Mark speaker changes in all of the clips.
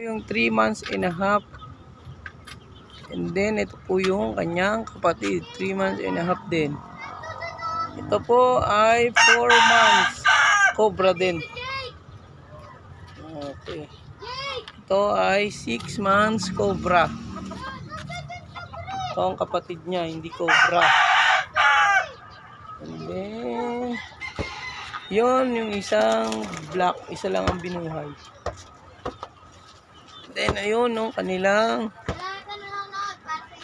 Speaker 1: Yung 3 months and a half. And then ito po yung kanyang kapatid, 3 months and a half din. Ito po ay 4 months cobra din. Okay. Ito ay 6 months cobra. Ito ang kapatid niya, hindi cobra. And then yun yung isang black, isa lang ang binuhay. Then ayun no, kanilang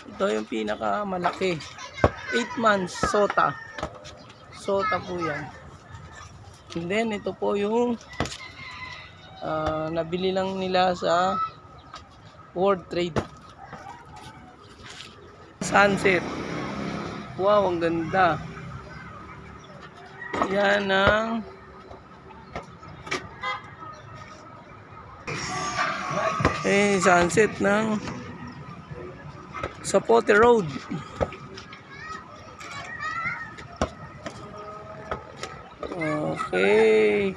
Speaker 1: ito yung pinaka malaki, 8 months sota. Sota po yan. And then ito po yung nabili lang nila sa World Trade. Sunset. Wow, ang ganda. Yan ang sunset ng Sapote Road. Okay.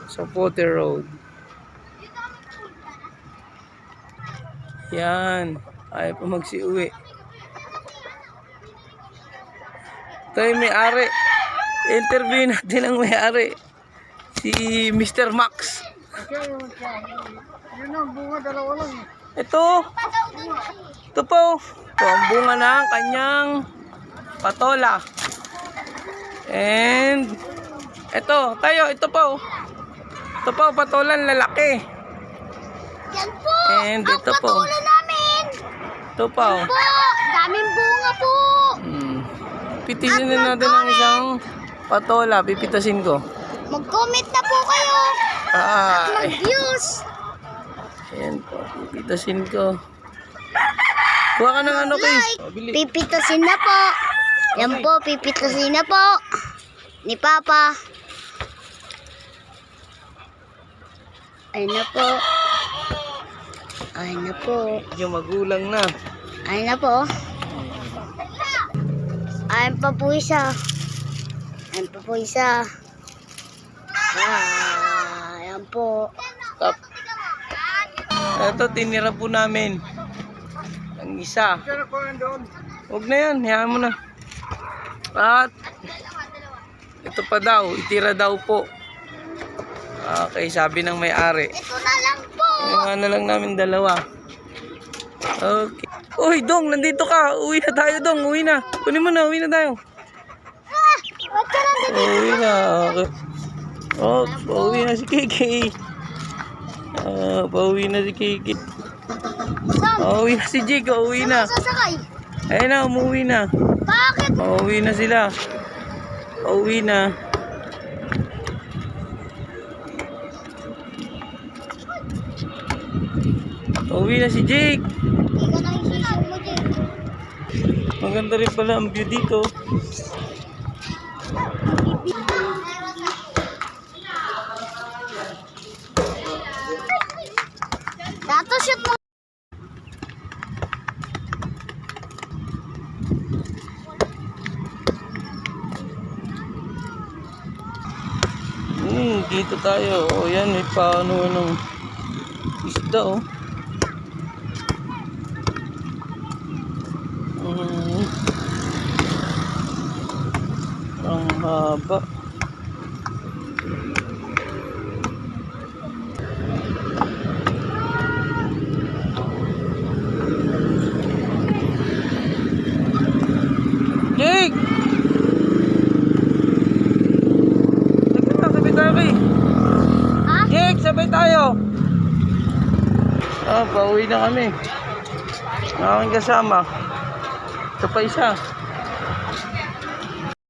Speaker 1: Sapote Road. Yan. Ayaw pa magsiuwi. Ito yung may-ari. Interview natin ang may-ari. Si Mr. Max.
Speaker 2: Yun ang bunga, dalawa lang.
Speaker 1: Ito. Ito po. Ito ang bunga ng kanyang patola. And ito, tayo, ito po. Ito po, patolan lalaki.
Speaker 3: Yan po.
Speaker 1: And
Speaker 3: ang
Speaker 1: ito po.
Speaker 3: patola namin.
Speaker 1: Ito po.
Speaker 3: Po, daming bunga po.
Speaker 1: Pitisin na natin ang isang patola. Pipitasin ko.
Speaker 3: Mag-comment na po kayo. Mag-views.
Speaker 1: Ayan po. Pipitasin ko. Kuha ka ng ano kay.
Speaker 3: Pipitasin na po. Yan po, pipitasin na po. Ni Papa. Ayun na po. Ayun na po.
Speaker 1: Yung magulang na.
Speaker 3: Ayun na po. Ayun pa po isa. Ayun pa po isa. Ayan po.
Speaker 1: Stop. Ito, tinira po namin. Ang isa. Huwag na yan. Hayaan mo na. At ito pa daw. Itira daw po. Okay, sabi ng may-ari.
Speaker 3: Ito na lang po.
Speaker 1: Ngayon na lang namin dalawa. Okay. Uy, Dong, nandito ka. Uwi na tayo, Dong. Uwi na. Kunin mo na. Uwi na tayo.
Speaker 3: Ba't ka nandito?
Speaker 1: Uwi na. Okay. Oh, pauwi na si Kiki. Pauwi na si Kiki. Pauwi na si Jake. Pauwi na.
Speaker 3: Sasakay?
Speaker 1: Ayun na, umuwi na.
Speaker 3: Bakit?
Speaker 1: Pauwi na sila. Pauwi na. Pauwi na si Jake.
Speaker 3: Hindi ka na isisip mo, Jake.
Speaker 1: Maganda rin pala ang view dito.
Speaker 3: Dato shoot mo.
Speaker 1: Dito tayo. O yan, may paano ng isda oh. Ang haba. Jake! Sabay tayo kay.
Speaker 3: Ha?
Speaker 1: Jake, sabay tayo. Pauwi na kami. Ang aking kasama. Ito pa isa.